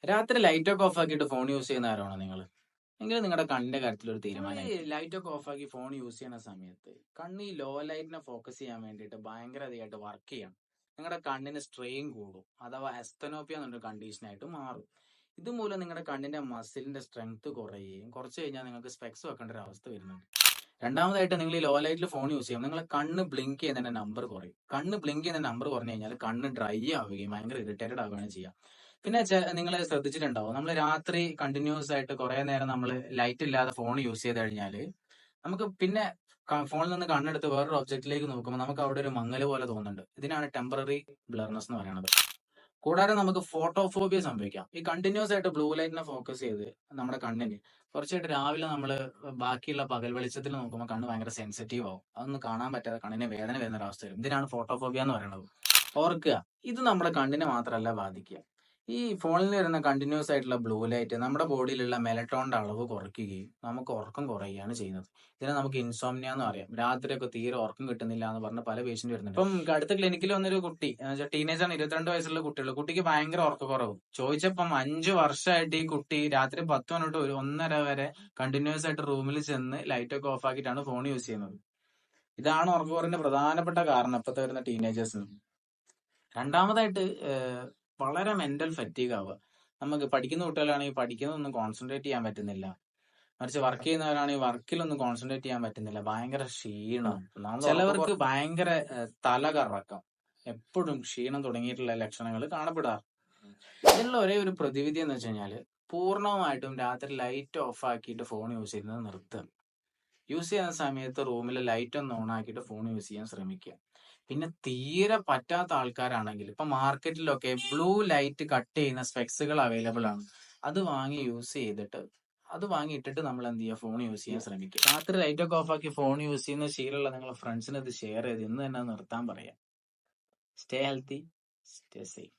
രാത്രി ലൈറ്റ് ഒക്കെ ഓഫ് ആക്കിയിട്ട് ഫോൺ യൂസ് ചെയ്യുന്ന ആരാണോ നിങ്ങൾ? എങ്കിലും നിങ്ങളുടെ കണ്ണിന്റെ കാര്യത്തിൽ ഒരു തീരുമാനം. ലൈറ്റ് ഒക്കെ ഓഫ് ആക്കി ഫോൺ യൂസ് ചെയ്യുന്ന സമയത്ത് കണ്ണ് ഈ ലോ ലൈറ്റിനെ ഫോക്കസ് ചെയ്യാൻ വേണ്ടിയിട്ട് ഭയങ്കര അധികമായിട്ട് വർക്ക് ചെയ്യണം. നിങ്ങളുടെ കണ്ണിന് സ്ട്രെയിൻ കൂടും, അഥവാ എസ്തനോപ്പിയ എന്നൊരു കണ്ടീഷനായിട്ട് മാറും. ഇതുമൂലം നിങ്ങളുടെ കണ്ണിന്റെ മസിലിന്റെ സ്ട്രെങ്ത് കുറയുകയും കുറച്ച് കഴിഞ്ഞാൽ നിങ്ങൾക്ക് സ്പെക്സ് വെക്കേണ്ട ഒരു അവസ്ഥ വരുന്നുണ്ട്. രണ്ടാമതായിട്ട് നിങ്ങൾ ഈ ലോ ലൈറ്റിൽ ഫോൺ യൂസ് ചെയ്യുമ്പോൾ നിങ്ങളെ കണ്ണ് ബ്ലിങ്ക് ചെയ്യുന്നതിന്റെ നമ്പർ കുറയും. കണ്ണ് ബ്ലിങ്ക് ചെയ്യുന്ന നമ്പർ കുറഞ്ഞു കഴിഞ്ഞാൽ കണ്ണ് ഡ്രൈ ആവുകയും ഭയങ്കര ഇറിറ്റേറ്റഡ് ആവുകയാണ് ചെയ്യുക. പിന്നെ നിങ്ങൾ ശ്രദ്ധിച്ചിട്ടുണ്ടാവും, നമ്മൾ രാത്രി കണ്ടിന്യൂസ് ആയിട്ട് കുറെ നേരം നമ്മൾ ലൈറ്റ് ഇല്ലാതെ ഫോൺ യൂസ് ചെയ്ത് കഴിഞ്ഞാൽ നമുക്ക് പിന്നെ ഫോണിൽ നിന്ന് കണ്ണെടുത്ത് വേറൊരു ഒബ്ജക്റ്റിലേക്ക് നോക്കുമ്പോൾ നമുക്ക് അവിടെ ഒരു മങ്ങൽ പോലെ തോന്നുന്നുണ്ട്. ഇതിനാണ് ടെമ്പററി ബ്ലർനെസ് എന്ന് പറയുന്നത്. കൂടാതെ നമുക്ക് ഫോട്ടോഫോബിയ സംഭവിക്കാം. ഈ കണ്ടിന്യൂസ് ആയിട്ട് ബ്ലൂ ലൈറ്റിനെ ഫോക്കസ് ചെയ്ത് നമ്മുടെ കണ്ണിന് കുറച്ചായിട്ട് രാവിലെ നമ്മൾ ബാക്കിയുള്ള പകൽ വെളിച്ചത്തിൽ നോക്കുമ്പോൾ കണ്ണ് ഭയങ്കര സെൻസിറ്റീവ് ആവും. അതൊന്നും കാണാൻ പറ്റാതെ കണ്ണിന് വേദന വരുന്ന ഒരു അവസ്ഥ വരും. ഇതിനാണ് ഫോട്ടോഫോബിയ എന്ന് പറയുന്നത്. ഓർക്കുക, ഇത് നമ്മുടെ കണ്ണിനെ മാത്രമല്ല ബാധിക്കുക. ഈ ഫോണിൽ വരുന്ന കണ്ടിന്യൂസ് ആയിട്ടുള്ള ബ്ലൂ ലൈറ്റ് നമ്മുടെ ബോഡിയിലുള്ള മെലറ്റോണിന്റെ അളവ് കുറയ്ക്കുകയും നമുക്ക് ഉറക്കം കുറയുകയാണ് ചെയ്യുന്നത്. ഇതിനെ നമുക്ക് ഇൻസോംനിയ എന്ന് പറയാം. രാത്രിയൊക്കെ തീരെ ഉറക്കം കിട്ടുന്നില്ല എന്ന് പറഞ്ഞ പല പേഷ്യന്റ് വരുന്നുണ്ട്. ഇപ്പം അടുത്ത ക്ലിനിക്കിൽ വന്നൊരു കുട്ടി, ടീനേജാണ്, 22 വയസ്സുള്ള കുട്ടിയുള്ളൂ. കുട്ടിക്ക് ഭയങ്കര ഉറക്കക്കുറവ്. ചോദിച്ചപ്പം 5 വർഷമായിട്ട് ഈ കുട്ടി രാത്രി 10 മണി തൊട്ട് 1:30 വരെ കണ്ടിന്യൂസ് ആയിട്ട് റൂമിൽ ചെന്ന് ലൈറ്റ് ഒക്കെ ഓഫ് ആക്കിയിട്ടാണ് ഫോൺ യൂസ് ചെയ്യുന്നത്. ഇതാണ് ഉറക്കക്കുറവിന്റെ പ്രധാനപ്പെട്ട കാരണം ഇപ്പോഴത്തെ വരുന്ന ടീനേജേഴ്സിന്. രണ്ടാമതായിട്ട് വളരെ മെന്റൽ ഫറ്റീഗ് ആവുക. നമുക്ക് പഠിക്കുന്ന കുട്ടികളാണെങ്കിൽ പഠിക്കുന്നതൊന്നും കോൺസെൻട്രേറ്റ് ചെയ്യാൻ പറ്റുന്നില്ല. മറിച്ച് വർക്ക് ചെയ്യുന്നവരാണെങ്കിൽ വർക്കിലൊന്നും കോൺസെൻട്രേറ്റ് ചെയ്യാൻ പറ്റുന്നില്ല. ഭയങ്കര ക്ഷീണം. ചിലവർക്ക് ഭയങ്കര തലകറക്കം, എപ്പോഴും ക്ഷീണം തുടങ്ങിയിട്ടുള്ള ലക്ഷണങ്ങൾ കാണപ്പെടാറ്. ഇതിനുള്ള ഒരേ ഒരു പ്രതിവിധി എന്ന് വെച്ച് കഴിഞ്ഞാൽ പൂർണ്ണമായിട്ടും രാത്രി ലൈറ്റ് ഓഫ് ആക്കിയിട്ട് ഫോൺ യൂസ് ചെയ്യുന്നത് നിർത്തുക. യൂസ് ചെയ്യുന്ന സമയത്ത് റൂമിൽ ലൈറ്റ് ഒന്ന് ഓൺ ആക്കിയിട്ട് ഫോൺ യൂസ് ചെയ്യാൻ ശ്രമിക്കുക. പിന്നെ തീരെ പറ്റാത്ത ആൾക്കാരാണെങ്കിൽ ഇപ്പൊ മാർക്കറ്റിലൊക്കെ ബ്ലൂ ലൈറ്റ് കട്ട് ചെയ്യുന്ന സ്പെക്സുകൾ അവൈലബിൾ ആണ്. അത് വാങ്ങി യൂസ് ചെയ്തിട്ട് അത് വാങ്ങി ഇട്ടിട്ട് നമ്മൾ എന്ത് ചെയ്യുക, ഫോൺ യൂസ് ചെയ്യാൻ ശ്രമിക്കുക. രാത്രി ലൈറ്റ് ഒക്കെ ഓഫ് ആക്കി ഫോൺ യൂസ് ചെയ്യുന്ന ശീലമുള്ള നിങ്ങളുടെ ഫ്രണ്ട്സിന് ഇത് ഷെയർ ചെയ്ത് ഇന്ന് തന്നെ നിർത്താൻ പറയാം. Stay healthy, stay safe.